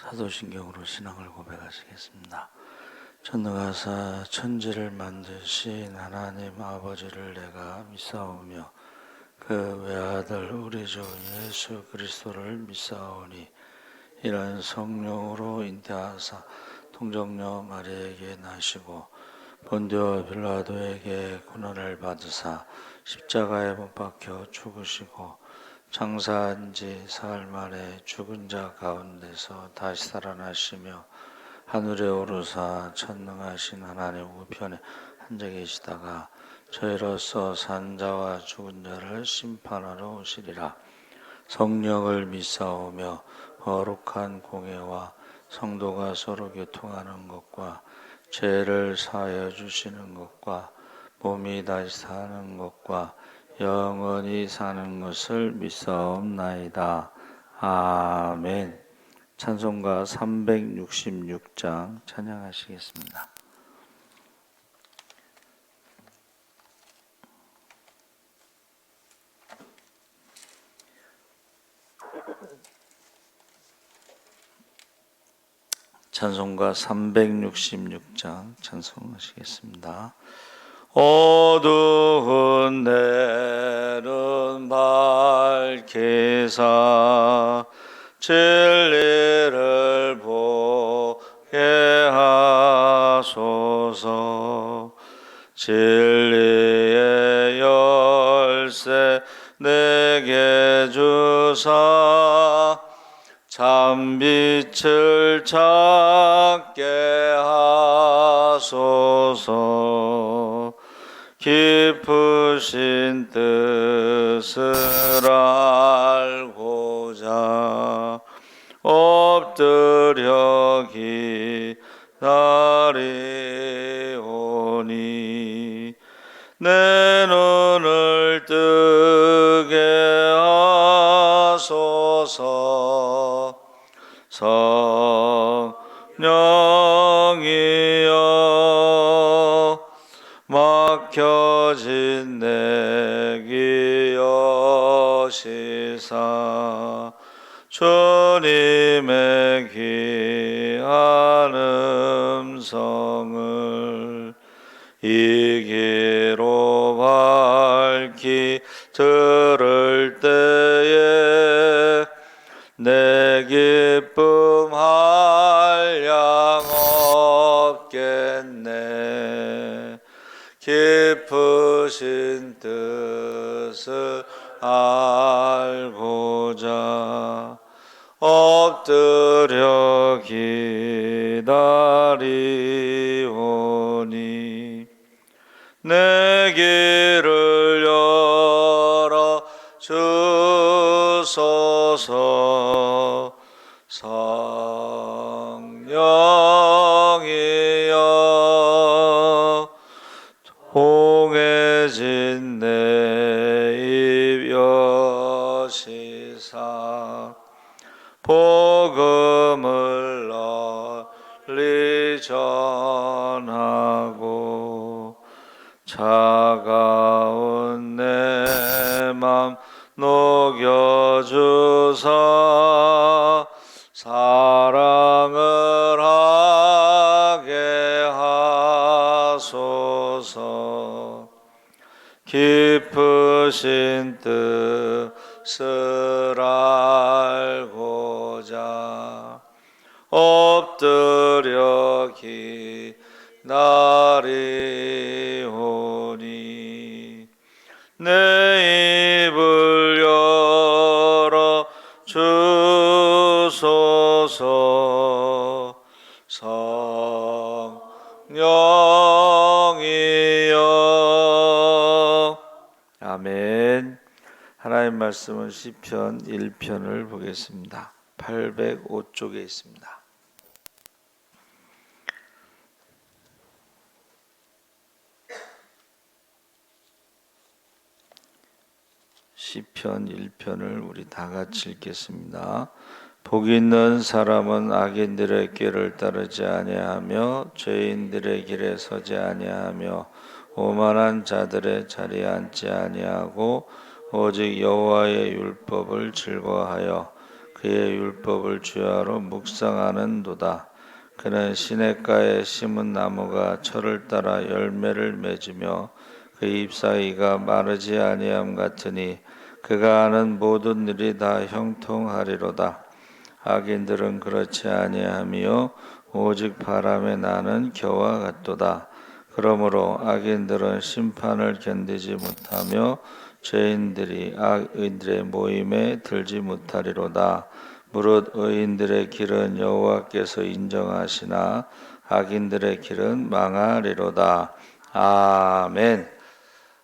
사도신경으로 신앙을 고백하시겠습니다. 전능하사 천지를 만드신 하나님 아버지를 내가 믿사오며 그 외아들 우리 주 예수 그리스도를 믿사오니 이런 성령으로 잉태하사 통정녀 마리아에게 나시고 본디오 빌라도에게 고난을 받으사 십자가에 못 박혀 죽으시고 장사한 지 사흘 만에 죽은 자 가운데서 다시 살아나시며 하늘에 오르사 천능하신 하나님 우편에 앉아 계시다가 저희로서 산 자와 죽은 자를 심판하러 오시리라. 성령을 믿사오며 거룩한 공예와 성도가 서로 교통하는 것과 죄를 사하여 주시는 것과 몸이 다시 사는 것과 영원히 사는 것을 믿사옵나이다. 아멘. 찬송가 366장 찬양하시겠습니다. 찬송가 366장 찬송하시겠습니다. 어두운 데는 밝히사 진리를 보게 하소서. 진리의 열쇠 내게 주사 참빛을 찾게 하소서. 깊으신 뜻을 알고자 엎드려 기다리오니 내 눈을 뜨게 하소서. 성령이여 막혀진 내 귀 여시사 주님의 귀한 음성을 이 귀로 밝히 들을 때에 내 기쁨 한량 없겠네. 깊으신 뜻을 알고자 엎드려 기다리오니 내 길을 열어 주소서. 성령이여 통해진 내 입 여시사 복음을 널리 전하고 차가운 내 맘 녹여주사 사랑을 하게 하소서. 깊으신 뜻을 알고자 엎드려 기다리오니 내 입을 열어 주소서. 성령이여. 아멘. 하나님 말씀은 시편 1편을 보겠습니다. 805쪽에 있습니다. 시편 1편을 우리 다 같이 읽겠습니다. 복 있는 사람은 악인들의 길을 따르지 아니하며 죄인들의 길에 서지 아니하며 오만한 자들의 자리에 앉지 아니하고 오직 여호와의 율법을 즐거워하여 그의 율법을 주야로 묵상하는도다. 그는 시냇가에 심은 나무가 철을 따라 열매를 맺으며 그 잎사귀가 마르지 아니함 같으니 그가 하는 모든 일이 다 형통하리로다. 악인들은 그렇지 아니하며 오직 바람에 나는 겨와 같도다. 그러므로 악인들은 심판을 견디지 못하며 죄인들이 악인들의 모임에 들지 못하리로다. 무릇 의인들의 길은 여호와께서 인정하시나 악인들의 길은 망하리로다. 아멘.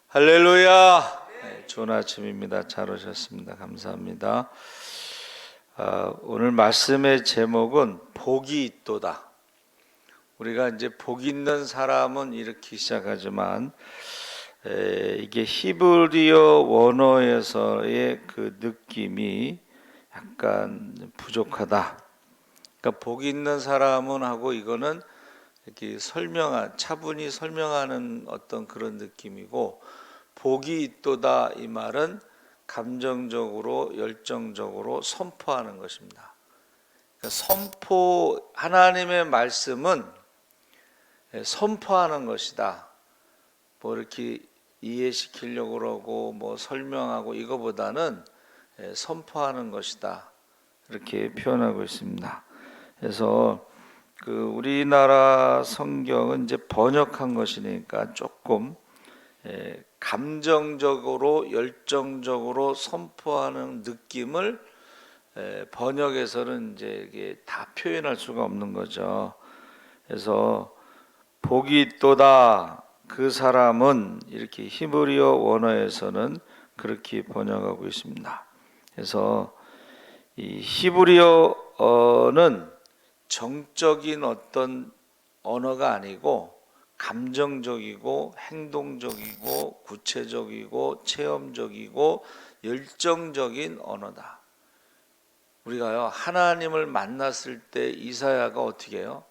할렐루야. 네, 좋은 아침입니다. 잘 오셨습니다. 감사합니다. 오늘 말씀의 제목은 복이 있도다. 우리가 이제 복 있는 사람은 이렇게 시작하지만 이게 히브리어 원어에서의 그 느낌이 약간 부족하다. 그러니까 복 있는 사람은 하고 이거는 이렇게 차분히 설명하는 어떤 그런 느낌이고, 복이 있도다 이 말은 감정적으로 열정적으로 선포하는 것입니다. 그러니까 하나님의 말씀은 선포하는 것이다. 뭐 이렇게 이해시키려고 그러고 뭐 설명하고 이거보다는 선포하는 것이다. 이렇게 표현하고 있습니다. 그래서 그 우리나라 성경은 이제 번역한 것이니까 조금 감정적으로 열정적으로 선포하는 느낌을 번역에서는 이제 이게 다 표현할 수가 없는 거죠. 그래서 복이 있도다 그 사람은 이렇게 히브리어 원어에서는 그렇게 번역하고 있습니다. 그래서 이 히브리어는 정적인 어떤 언어가 아니고 감정적이고 행동적이고 구체적이고 체험적이고 열정적인 언어다. 우리가요, 하나님을 만났을 때 이사야가 어떻게 해요?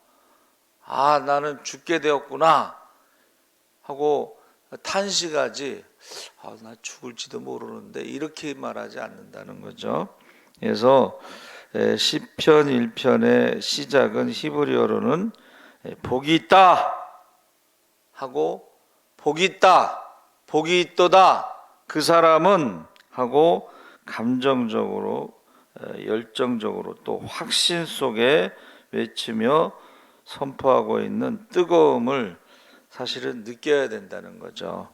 아, 나는 죽게 되었구나 하고 탄식하지, 나 죽을지도 모르는데 이렇게 말하지 않는다는 거죠. 그래서 시편 1편의 시작은 히브리어로는 복이 있다 하고 복이 있다, 복이 있도다 그 사람은 하고 감정적으로 열정적으로 또 확신 속에 외치며 선포하고 있는 뜨거움을 사실은 느껴야 된다는 거죠.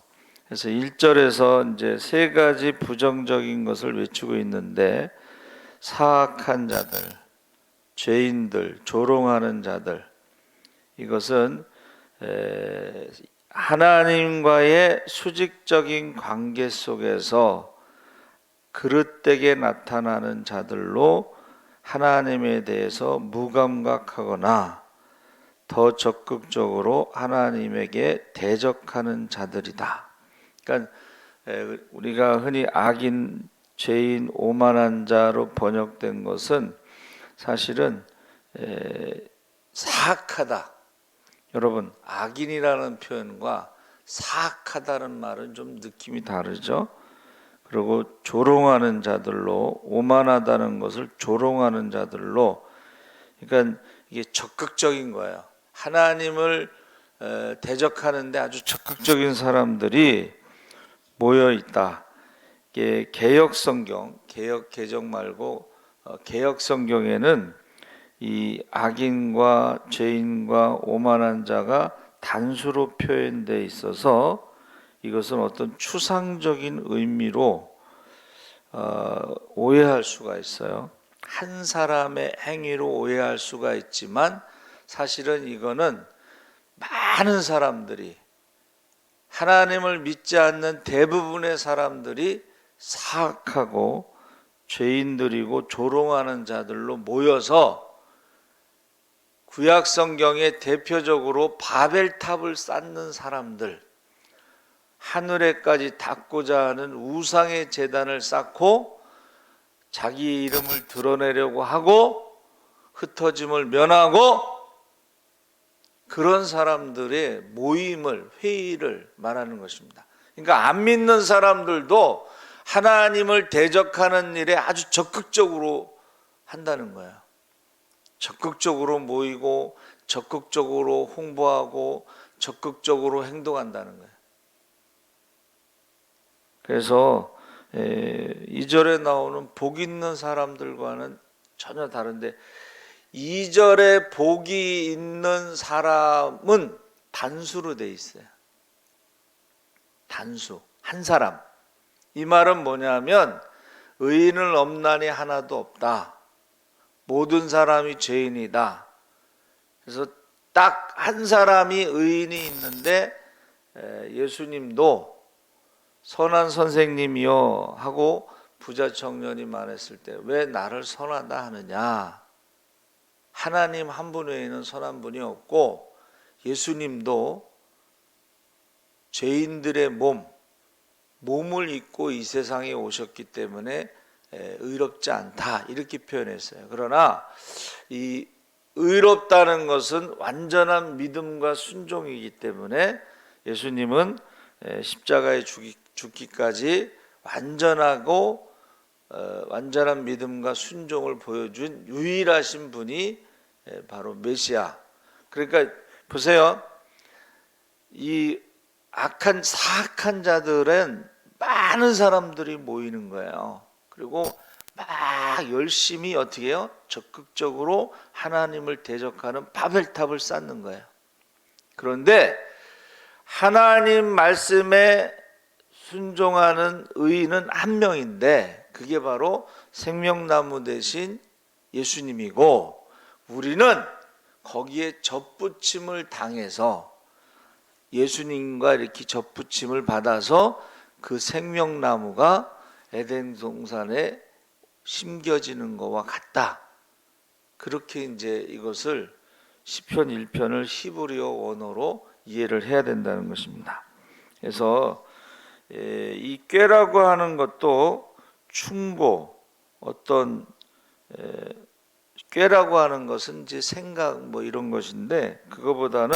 그래서 1절에서 이제 세 가지 부정적인 것을 외치고 있는데, 사악한 자들, 죄인들, 조롱하는 자들, 이것은 하나님과의 수직적인 관계 속에서 그릇되게 나타나는 자들로 하나님에 대해서 무감각하거나 더 적극적으로 하나님에게 대적하는 자들이다. 그러니까 우리가 흔히 악인, 죄인, 오만한 자로 번역된 것은 사실은 사악하다. 여러분, 악인이라는 표현과 사악하다는 말은 좀 느낌이 다르죠. 그리고 조롱하는 자들로, 오만하다는 것을 조롱하는 자들로, 그러니까 이게 적극적인 거예요. 하나님을 대적하는데 아주 적극적인 사람들이 모여 있다. 이게 개역 성경, 개역 개정 말고 개역 성경에는 이 악인과 죄인과 오만한 자가 단수로 표현되어 있어서 이것은 어떤 추상적인 의미로 오해할 수가 있어요. 한 사람의 행위로 오해할 수가 있지만 사실은 이거는 많은 사람들이, 하나님을 믿지 않는 대부분의 사람들이 사악하고 죄인들이고 조롱하는 자들로 모여서 구약 성경에 대표적으로 바벨탑을 쌓는 사람들, 하늘에까지 닿고자 하는 우상의 제단을 쌓고 자기 이름을 드러내려고 하고 흩어짐을 면하고, 그런 사람들의 모임을, 회의를 말하는 것입니다. 그러니까 안 믿는 사람들도 하나님을 대적하는 일에 아주 적극적으로 한다는 거예요. 적극적으로 모이고 적극적으로 홍보하고 적극적으로 행동한다는 거예요. 그래서 2절에 나오는 복 있는 사람들과는 전혀 다른데 2절에 복이 있는 사람은 단수로 돼 있어요. 단수, 한 사람. 이 말은 뭐냐면 의인은 없나니 하나도 없다. 모든 사람이 죄인이다. 그래서 딱 한 사람이 의인이 있는데 예수님도 선한 선생님이요 하고 부자 청년이 말했을 때 왜 나를 선하다 하느냐. 하나님 한 분 외에는 선한 분이 없고 예수님도 죄인들의 몸을 입고 이 세상에 오셨기 때문에 의롭지 않다 이렇게 표현했어요. 그러나 이 의롭다는 것은 완전한 믿음과 순종이기 때문에 예수님은 십자가에 죽기까지 완전한 믿음과 순종을 보여준 유일하신 분이 바로 메시아. 그러니까 보세요. 이 사악한 자들은 많은 사람들이 모이는 거예요. 그리고 막 열심히 어떻게 해요? 적극적으로 하나님을 대적하는 바벨탑을 쌓는 거예요. 그런데 하나님 말씀에 순종하는 의인은 한 명인데 그게 바로 생명나무 대신 예수님이고 우리는 거기에 접붙임을 당해서 예수님과 이렇게 접붙임을 받아서 그 생명나무가 에덴 동산에 심겨지는 것과 같다. 그렇게 이제 이것을 시편 1편을 히브리어 원어로 이해를 해야 된다는 것입니다. 그래서 이 꾀라고 하는 것도 충고, 꾀라고 하는 것은 이제 생각 뭐 이런 것인데 그거보다는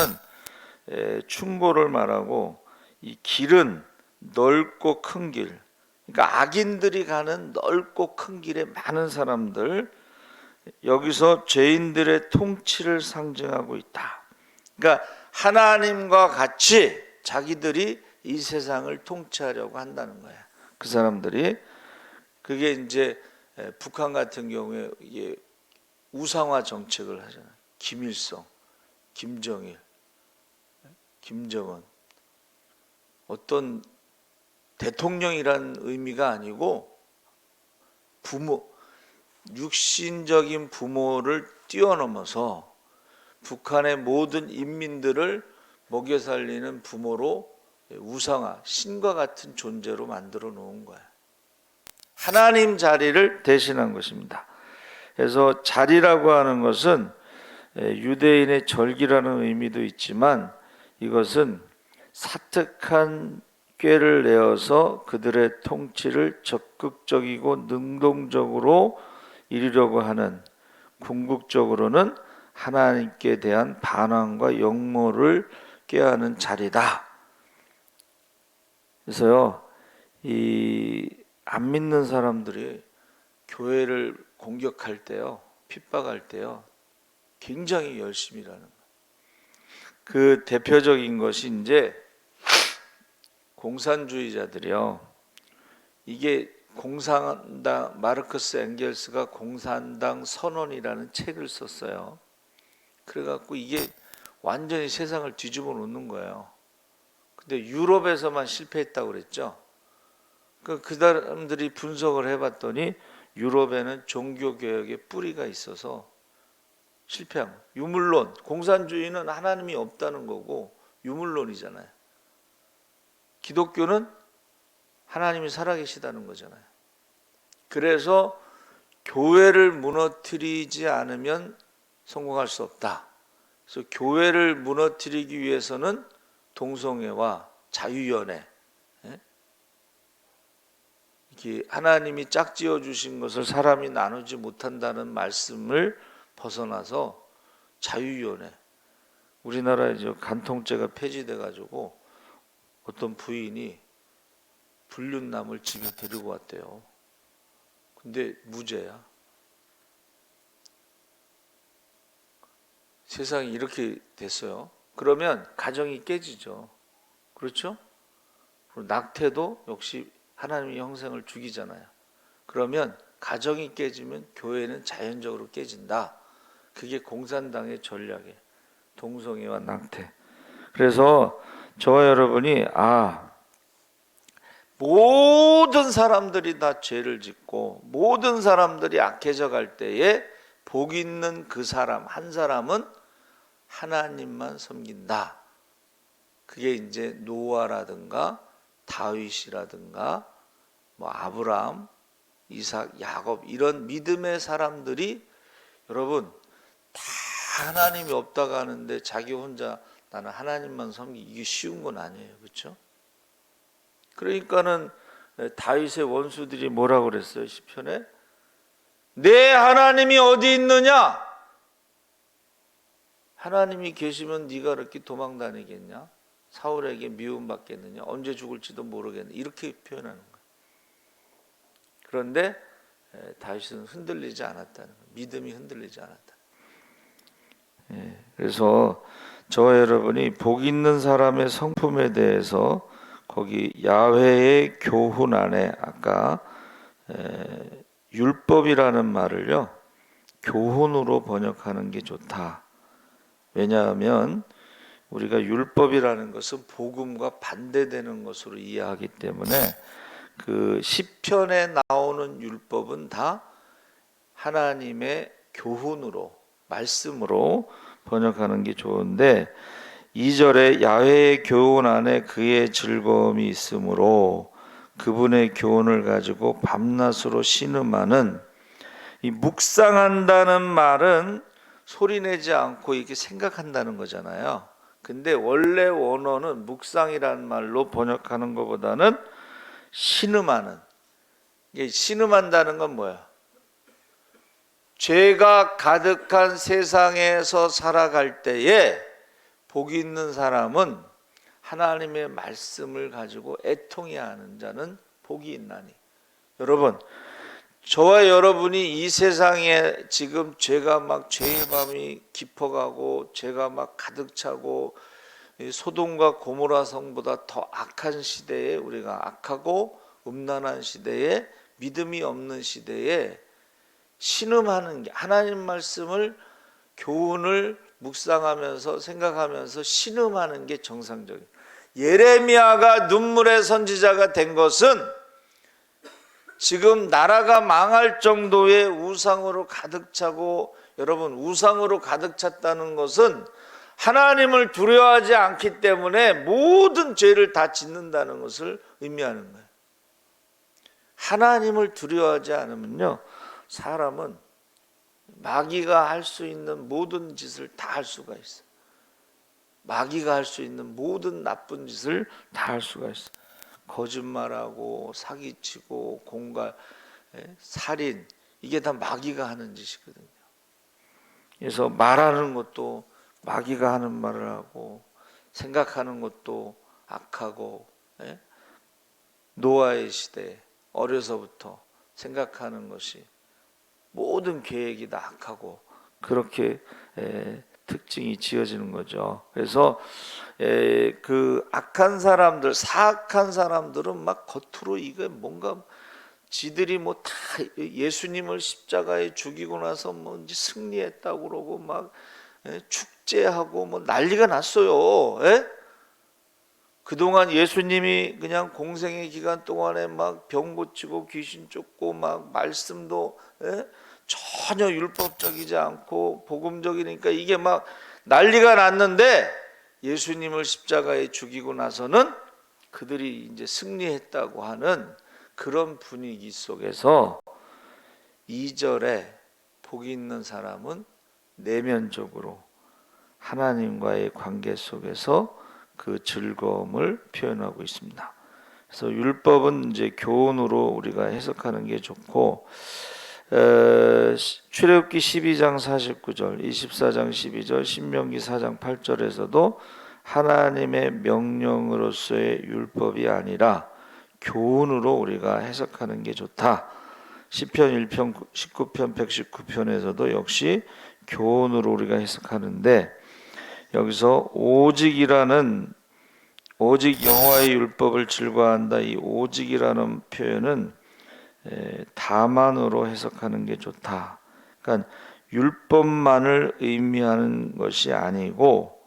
충고를 말하고 이 길은 넓고 큰 길, 그러니까 악인들이 가는 넓고 큰 길에 많은 사람들, 여기서 죄인들의 통치를 상징하고 있다. 그러니까 하나님과 같이 자기들이 이 세상을 통치하려고 한다는 거야. 그 사람들이 그게 이제 북한 같은 경우에 이게 우상화 정책을 하잖아요. 김일성, 김정일, 김정은 어떤 대통령이란 의미가 아니고 육신적인 부모를 뛰어넘어서 북한의 모든 인민들을 먹여 살리는 부모로 우상화, 신과 같은 존재로 만들어 놓은 거예요. 하나님 자리를 대신한 것입니다. 그래서 자리라고 하는 것은 유대인의 절기라는 의미도 있지만 이것은 사특한 꾀를 내어서 그들의 통치를 적극적이고 능동적으로 이루려고 하는, 궁극적으로는 하나님께 대한 반항과 역모를 꾀하는 자리다. 그래서요, 이 안 믿는 사람들이 교회를 공격할 때요, 핍박할 때요, 굉장히 열심히 일하는 거예요. 그 대표적인 것이 이제 공산주의자들이요. 이게 공산당, 마르크스 엥겔스가 공산당 선언이라는 책을 썼어요. 그래갖고 이게 완전히 세상을 뒤집어 놓는 거예요. 근데 유럽에서만 실패했다고 그랬죠. 그 사람들이 분석을 해봤더니 유럽에는 종교개혁의 뿌리가 있어서 실패한 거예요. 유물론, 공산주의는 하나님이 없다는 거고 유물론이잖아요. 기독교는 하나님이 살아계시다는 거잖아요. 그래서 교회를 무너뜨리지 않으면 성공할 수 없다. 그래서 교회를 무너뜨리기 위해서는 동성애와 자유연애, 하나님이 짝지어 주신 것을 사람이 나누지 못한다는 말씀을 벗어나서 자유연애. 우리나라에 이제 간통죄가 폐지돼 가지고 어떤 부인이 불륜남을 집에 데리고 왔대요. 근데 무죄야. 세상이 이렇게 됐어요. 그러면 가정이 깨지죠. 그렇죠? 그리고 낙태도 역시 하나님의 형상을 죽이잖아요. 그러면 가정이 깨지면 교회는 자연적으로 깨진다. 그게 공산당의 전략이에요. 동성애와 낙태. 그래서 저와 여러분이 모든 사람들이 다 죄를 짓고 모든 사람들이 악해져 갈 때에 복 있는 그 사람 한 사람은 하나님만 섬긴다. 그게 이제 노아라든가 다윗이라든가 뭐 아브라함, 이삭, 야곱 이런 믿음의 사람들이 여러분 다 하나님이 없다고 하는데 자기 혼자 나는 하나님만 섬기기 이게 쉬운 건 아니에요. 그렇죠? 그러니까는 다윗의 원수들이 뭐라고 그랬어요? 시편에 내 하나님이 어디 있느냐? 하나님이 계시면 네가 이렇게 도망 다니겠냐? 사울에게 미움받겠느냐? 언제 죽을지도 모르겠느냐? 이렇게 표현하는 거예요. 그런데 다윗은 흔들리지 않았다는 거예요. 믿음이 흔들리지 않았다. 그래서 저와 여러분이 복 있는 사람의 성품에 대해서 거기 야훼의 교훈 안에 아까 율법이라는 말을요 교훈으로 번역하는 게 좋다. 왜냐하면 우리가 율법이라는 것은 복음과 반대되는 것으로 이해하기 때문에 그 시편에 나오는 율법은 다 하나님의 교훈으로 말씀으로 번역하는 게 좋은데 2절에 야훼의 교훈 안에 그의 즐거움이 있으므로 그분의 교훈을 가지고 밤낮으로 신음하는 이 묵상한다는 말은 소리내지 않고 이렇게 생각한다는 거잖아요. 근데 원래 원어는 묵상이라는 말로 번역하는 것보다는 신음하는. 이게 신음한다는 건 뭐야? 죄가 가득한 세상에서 살아갈 때에 복 있는 사람은 하나님의 말씀을 가지고 애통해하는 자는 복이 있나니. 여러분, 저와 여러분이 이 세상에 지금 죄가 막 죄의 밤이 깊어가고 죄가 막 가득 차고 소돔과 고모라 성보다 더 악한 시대에 우리가 악하고 음란한 시대에 믿음이 없는 시대에 신음하는 게 하나님 말씀을 교훈을 묵상하면서 생각하면서 신음하는 게 정상적이에요. 예레미야가 눈물의 선지자가 된 것은 지금 나라가 망할 정도의 우상으로 가득 차고 여러분 우상으로 가득 찼다는 것은 하나님을 두려워하지 않기 때문에 모든 죄를 다 짓는다는 것을 의미하는 거예요. 하나님을 두려워하지 않으면요 사람은 마귀가 할 수 있는 모든 짓을 다 할 수가 있어요. 마귀가 할 수 있는 모든 나쁜 짓을 다 할 수가 있어요. 거짓말하고 사기치고 공갈, 살인 이게 다 마귀가 하는 짓이거든요. 그래서 말하는 것도 마귀가 하는 말을 하고 생각하는 것도 악하고 노아의 시대에 어려서부터 생각하는 것이 모든 계획이 다 악하고 그렇게 특징이 지어지는 거죠. 그래서 그 악한 사람들, 사악한 사람들은 막 겉으로 이게 뭔가 지들이 뭐 다 예수님을 십자가에 죽이고 나서 뭐 이제 승리했다고 그러고 막 축제하고 뭐 난리가 났어요. 그동안 예수님이 그냥 공생의 기간 동안에 막 병 고치고 귀신 쫓고 막 말씀도 전혀 율법적이지 않고 복음적이니까 이게 막 난리가 났는데 예수님을 십자가에 죽이고 나서는 그들이 이제 승리했다고 하는 그런 분위기 속에서 2절에 복이 있는 사람은 내면적으로 하나님과의 관계 속에서 그 즐거움을 표현하고 있습니다. 그래서 율법은 이제 교훈으로 우리가 해석하는 게 좋고 출애굽기 12장 49절, 24장 12절, 신명기 4장 8절에서도 하나님의 명령으로서의 율법이 아니라 교훈으로 우리가 해석하는 게 좋다. 시편 1편 19편 119편에서도 역시 교훈으로 우리가 해석하는데, 여기서 오직이라는, 오직 여호와의 율법을 즐거워한다, 이 오직이라는 표현은 다만으로 해석하는 게 좋다. 그러니까 율법만을 의미하는 것이 아니고,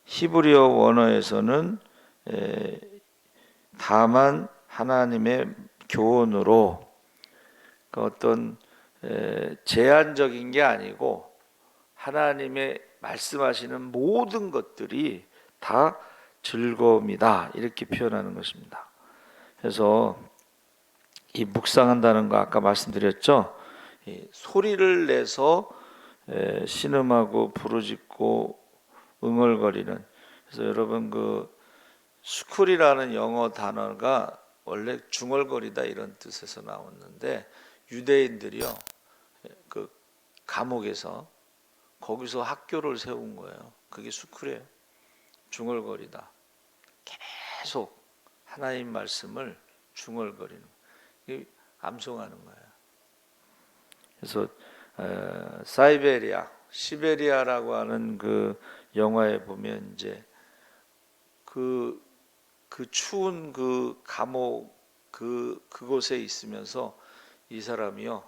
히브리어 원어에서는 다만 하나님의 교훈으로, 그 어떤 제한적인 게 아니고 하나님의 말씀하시는 모든 것들이 다 즐거움이다, 이렇게 표현하는 것입니다. 그래서 이 묵상한다는 거 아까 말씀드렸죠. 이 소리를 내서 신음하고 부르짖고 응얼거리는. 그래서 여러분, 그 스쿨이라는 영어 단어가 원래 중얼거리다 이런 뜻에서 나왔는데, 유대인들이요, 그 감옥에서 거기서 학교를 세운 거예요. 그게 스쿨이에요. 중얼거리다, 계속 하나님 말씀을 중얼거리는, 암송하는 거예요. 그래서 사이베리아, 시베리아라고 하는 그 영화에 보면 이제 그 추운 그 감옥 그곳에 있으면서 이 사람이요,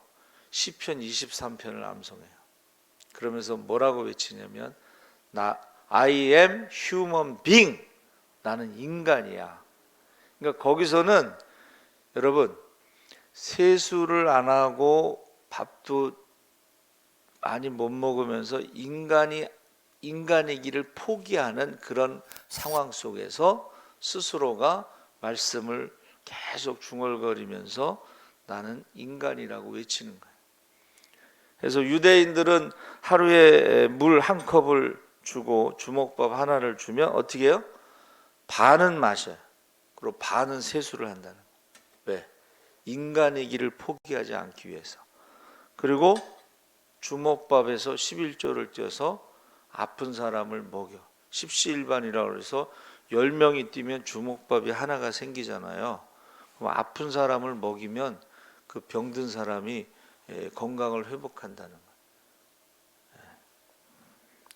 시편 23편을 암송해요. 그러면서 뭐라고 외치냐면, I am human being, 나는 인간이야. 그러니까 거기서는 여러분, 세수를 안 하고 밥도 많이 못 먹으면서 인간이기를 포기하는 그런 상황 속에서 스스로가 말씀을 계속 중얼거리면서 나는 인간이라고 외치는 거예요. 그래서 유대인들은 하루에 물 한 컵을 주고 주먹밥 하나를 주면 어떻게 해요? 반은 마셔요. 그리고 반은 세수를 한다는 거예요. 왜? 인간이기를 포기하지 않기 위해서. 그리고 주먹밥에서 11조를 떼어서 아픈 사람을 먹여. 십시일반이라고 해서 10명이 뛰면 주먹밥이 하나가 생기잖아요. 그럼 아픈 사람을 먹이면 그 병든 사람이 건강을 회복한다는 거예요.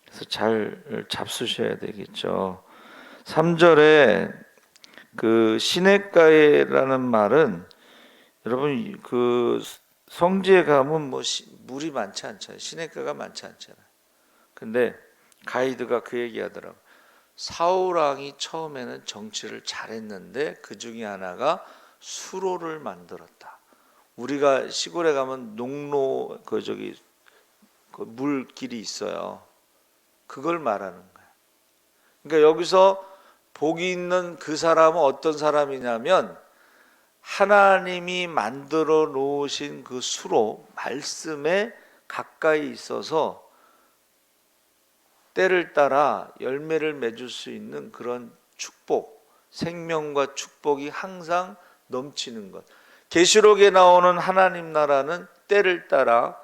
그래서 잘 잡수셔야 되겠죠. 3절에 그 시냇가에라는 말은, 여러분 그 성지에 가면 뭐 물이 많지 않잖아요. 시냇가가 많지 않잖아요. 근데 가이드가 그 얘기하더라고요. 사울 왕이 처음에는 정치를 잘했는데 그 중에 하나가 수로를 만들었다. 우리가 시골에 가면 농로 그 물길이 있어요. 그걸 말하는 거예요. 그러니까 여기서 복이 있는 그 사람은 어떤 사람이냐면, 하나님이 만들어 놓으신 그 수로, 말씀에 가까이 있어서 때를 따라 열매를 맺을 수 있는 그런 축복, 생명과 축복이 항상 넘치는 것. 계시록에 나오는 하나님 나라는 때를 따라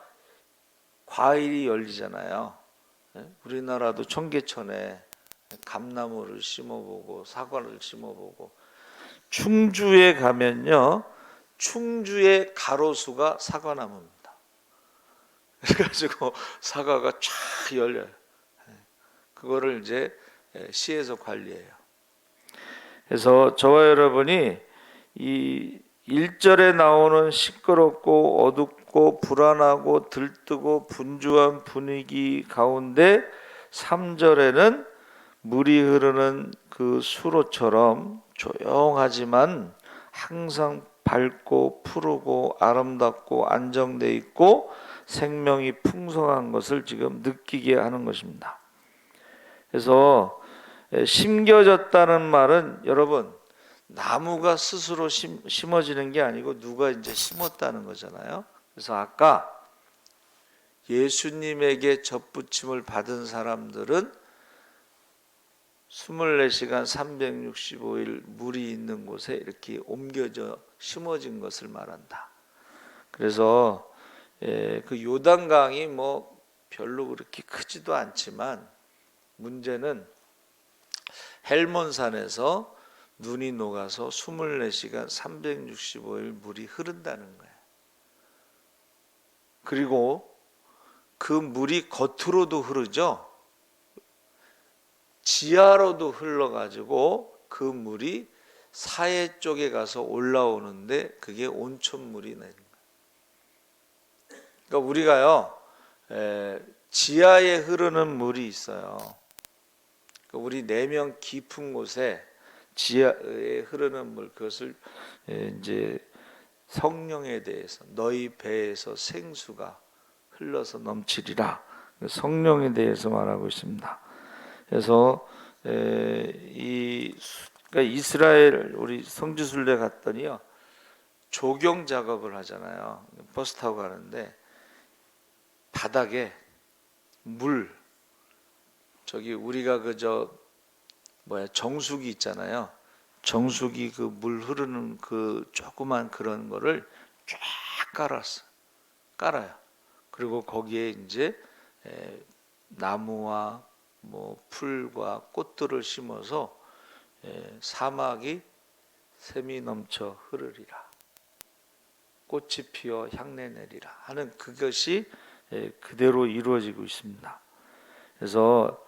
과일이 열리잖아요. 우리나라도 청계천에 감나무를 심어보고 사과를 심어보고, 충주에 가면요, 충주의 가로수가 사과나무입니다. 그래가지고 사과가 쫙 열려요. 그거를 이제 시에서 관리해요. 그래서 저와 여러분이 이 1절에 나오는 시끄럽고 어둡고 불안하고 들뜨고 분주한 분위기 가운데 3절에는 물이 흐르는 그 수로처럼 조용하지만 항상 밝고 푸르고 아름답고 안정돼 있고 생명이 풍성한 것을 지금 느끼게 하는 것입니다. 그래서 심겨졌다는 말은, 여러분, 나무가 스스로 심어지는 게 아니고 누가 이제 심었다는 거잖아요. 그래서 아까 예수님에게 젖붙임을 받은 사람들은 24시간 365일 물이 있는 곳에 이렇게 옮겨져 심어진 것을 말한다. 그래서 그 요단강이 뭐 별로 그렇게 크지도 않지만, 문제는 헬몬산에서 눈이 녹아서 24시간 365일 물이 흐른다는 거예요. 그리고 그 물이 겉으로도 흐르죠. 지하로도 흘러가지고 그 물이 사해 쪽에 가서 올라오는데 그게 온천물이 내는 거예요. 그러니까 우리가요, 지하에 흐르는 물이 있어요. 그러니까 우리 내면 깊은 곳에 지하에 흐르는 물, 그것을 이제 성령에 대해서 너희 배에서 생수가 흘러서 넘치리라. 성령에 대해서 말하고 있습니다. 그래서 그러니까 이스라엘 우리 성지순례 갔더니요, 조경 작업을 하잖아요. 버스 타고 가는데 바닥에 물, 저기 우리가 정수기 있잖아요. 정수기 그 물 흐르는 그 조그만 그런 거를 쫙 깔아요. 그리고 거기에 이제 나무와 뭐 풀과 꽃들을 심어서 사막이 샘이 넘쳐 흐르리라, 꽃이 피어 향내 내리라 하는 그것이 그대로 이루어지고 있습니다. 그래서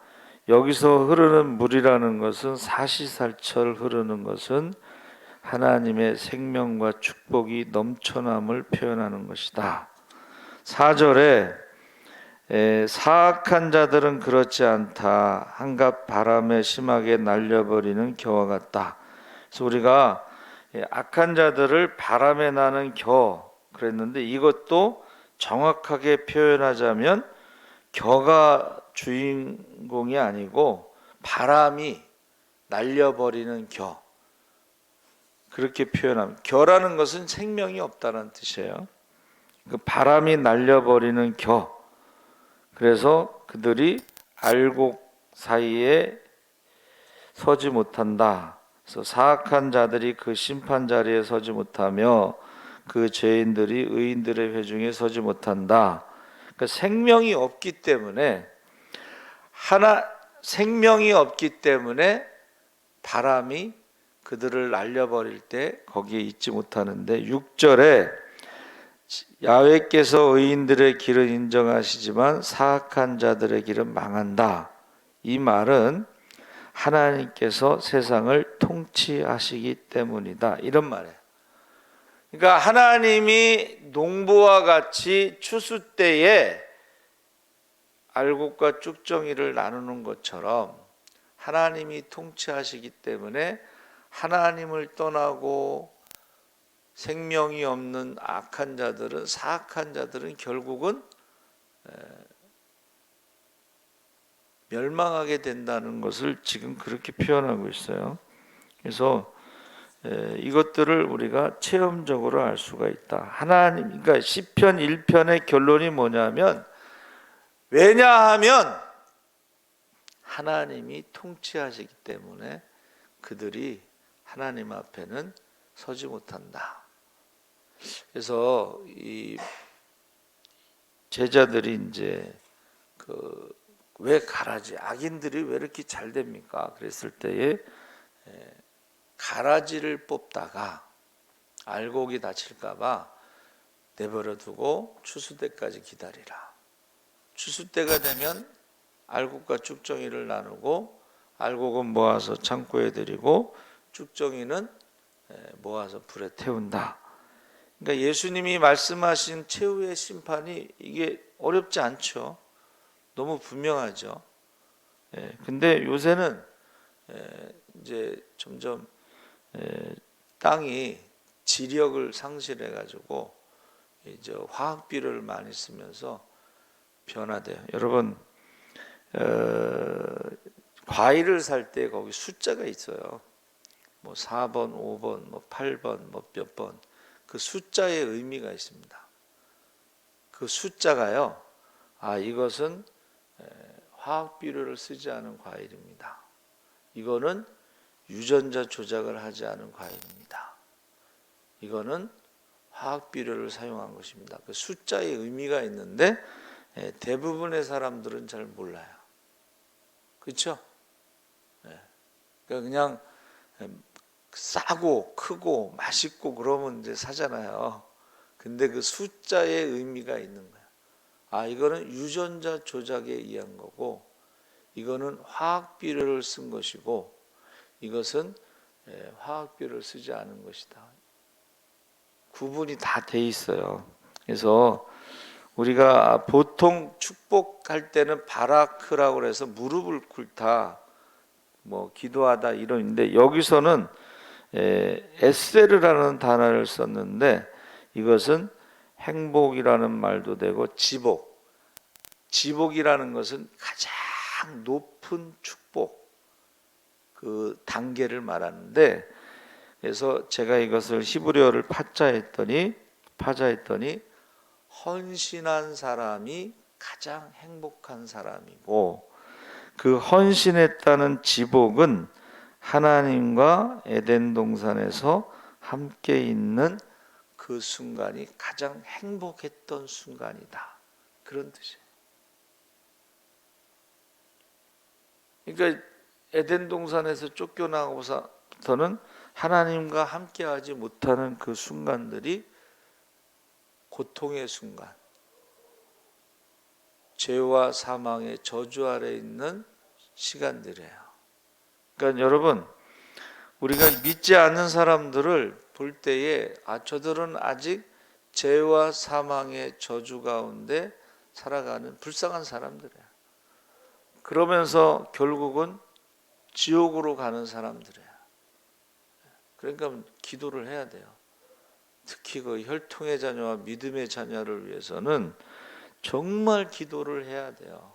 여기서 흐르는 물이라는 것은 사시사철 흐르는 것은 하나님의 생명과 축복이 넘쳐남을 표현하는 것이다. 4절에 사악한 자들은 그렇지 않다. 한갓 바람에 심하게 날려버리는 겨와 같다. 그래서 우리가 악한 자들을 바람에 나는 겨 그랬는데, 이것도 정확하게 표현하자면 겨가 주인공이 아니고 바람이 날려버리는 겨, 그렇게 표현하면, 겨라는 것은 생명이 없다는 뜻이에요. 그 바람이 날려버리는 겨. 그래서 그들이 알곡 사이에 서지 못한다. 그래서 사악한 자들이 그 심판 자리에 서지 못하며 그 죄인들이 의인들의 회중에 서지 못한다. 그러니까 생명이 없기 때문에 바람이 그들을 날려버릴 때 거기에 있지 못하는데, 6절에 야훼께서 의인들의 길을 인정하시지만 사악한 자들의 길은 망한다. 이 말은 하나님께서 세상을 통치하시기 때문이다, 이런 말이에요. 그러니까 하나님이 농부와 같이 추수 때에 알곡과 쭉정이를 나누는 것처럼 하나님이 통치하시기 때문에 하나님을 떠나고 생명이 없는 악한 자들은, 사악한 자들은 결국은 멸망하게 된다는 것을 지금 그렇게 표현하고 있어요. 그래서 이것들을 우리가 체험적으로 알 수가 있다. 그러니까 시편 1편의 결론이 뭐냐면, 왜냐하면 하나님이 통치하시기 때문에 그들이 하나님 앞에는 서지 못한다. 그래서 이 제자들이 이제 왜 가라지, 악인들이 왜 이렇게 잘 됩니까? 그랬을 때에 가라지를 뽑다가 알곡이 다칠까봐 내버려 두고 추수 때까지 기다리라. 추수 때가 되면 알곡과 쭉정이를 나누고, 알곡은 모아서 창고에 들이고 쭉정이는 모아서 불에 태운다. 그러니까 예수님이 말씀하신 최후의 심판이 이게 어렵지 않죠. 너무 분명하죠. 근데 요새는 이제 점점 땅이 지력을 상실해 가지고 이제 화학 비료를 많이 쓰면서 변화돼요. 여러분, 과일을 살 때 거기 숫자가 있어요. 뭐 4번, 5번, 뭐 8번, 뭐 몇 번. 그 숫자의 의미가 있습니다. 그 숫자가요, 이것은 화학 비료를 쓰지 않은 과일입니다. 이거는 유전자 조작을 하지 않은 과일입니다. 이거는 화학 비료를 사용한 것입니다. 그 숫자의 의미가 있는데 대부분의 사람들은 잘 몰라요. 그렇죠? 그냥 싸고 크고 맛있고 그러면 이제 사잖아요. 근데 그 숫자의 의미가 있는 거예요. 이거는 유전자 조작에 의한 거고 이거는 화학 비료를 쓴 것이고 이것은 화학 비료를 쓰지 않은 것이다. 구분이 다 돼 있어요. 그래서 우리가 보통 축복할 때는 바라크라고 해서 무릎을 꿇다, 뭐 기도하다 이런인데 여기서는 에세르라는 단어를 썼는데 이것은 행복이라는 말도 되고 지복이라는 것은 가장 높은 축복 그 단계를 말하는데 그래서 제가 이것을 히브리어를 파자했더니 헌신한 사람이 가장 행복한 사람이고 그 헌신했다는 지복은 하나님과 에덴 동산에서 함께 있는 그 순간이 가장 행복했던 순간이다. 그런 뜻이에요. 그러니까 에덴 동산에서 쫓겨나고서는 하나님과 함께하지 못하는 그 순간들이 고통의 순간, 죄와 사망의 저주 아래 있는 시간들이에요. 그러니까 여러분, 우리가 믿지 않는 사람들을 볼 때에 저들은 아직 죄와 사망의 저주 가운데 살아가는 불쌍한 사람들이에요. 그러면서 결국은 지옥으로 가는 사람들이에요. 그러니까 기도를 해야 돼요. 특히 그 혈통의 자녀와 믿음의 자녀를 위해서는 정말 기도를 해야 돼요.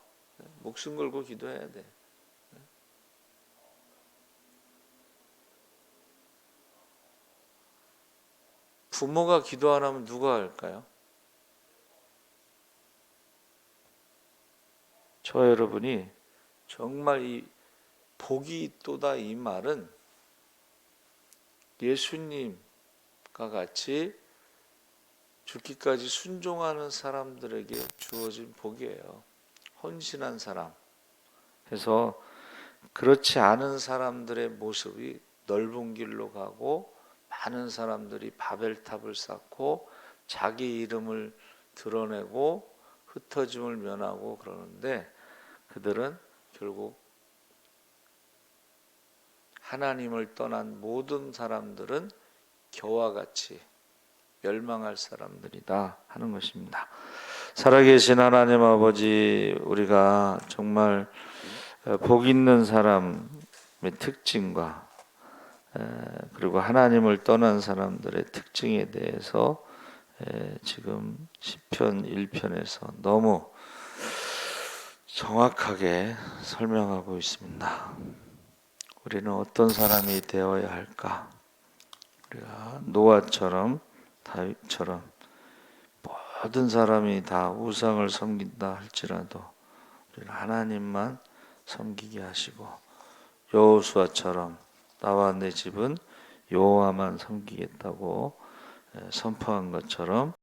목숨 걸고 기도해야 돼. 부모가 기도 안 하면 누가 할까요? 저 여러분이 정말 이 복이 있도다 이 말은 예수님과 같이 죽기까지 순종하는 사람들에게 주어진 복이에요. 헌신한 사람. 그래서 그렇지 않은 사람들의 모습이 넓은 길로 가고 많은 사람들이 바벨탑을 쌓고 자기 이름을 드러내고 흩어짐을 면하고 그러는데 그들은 결국 하나님을 떠난 모든 사람들은 겨와 같이 멸망할 사람들이다 하는 것입니다. 살아계신 하나님 아버지, 우리가 정말 복 있는 사람의 특징과 그리고 하나님을 떠난 사람들의 특징에 대해서 지금 시편 1편에서 너무 정확하게 설명하고 있습니다. 우리는 어떤 사람이 되어야 할까? 우리가 노아처럼 다윗처럼 모든 사람이 다 우상을 섬긴다 할지라도 우리는 하나님만 섬기게 하시고 여호수아처럼 나와 내 집은 여호와만 섬기겠다고 선포한 것처럼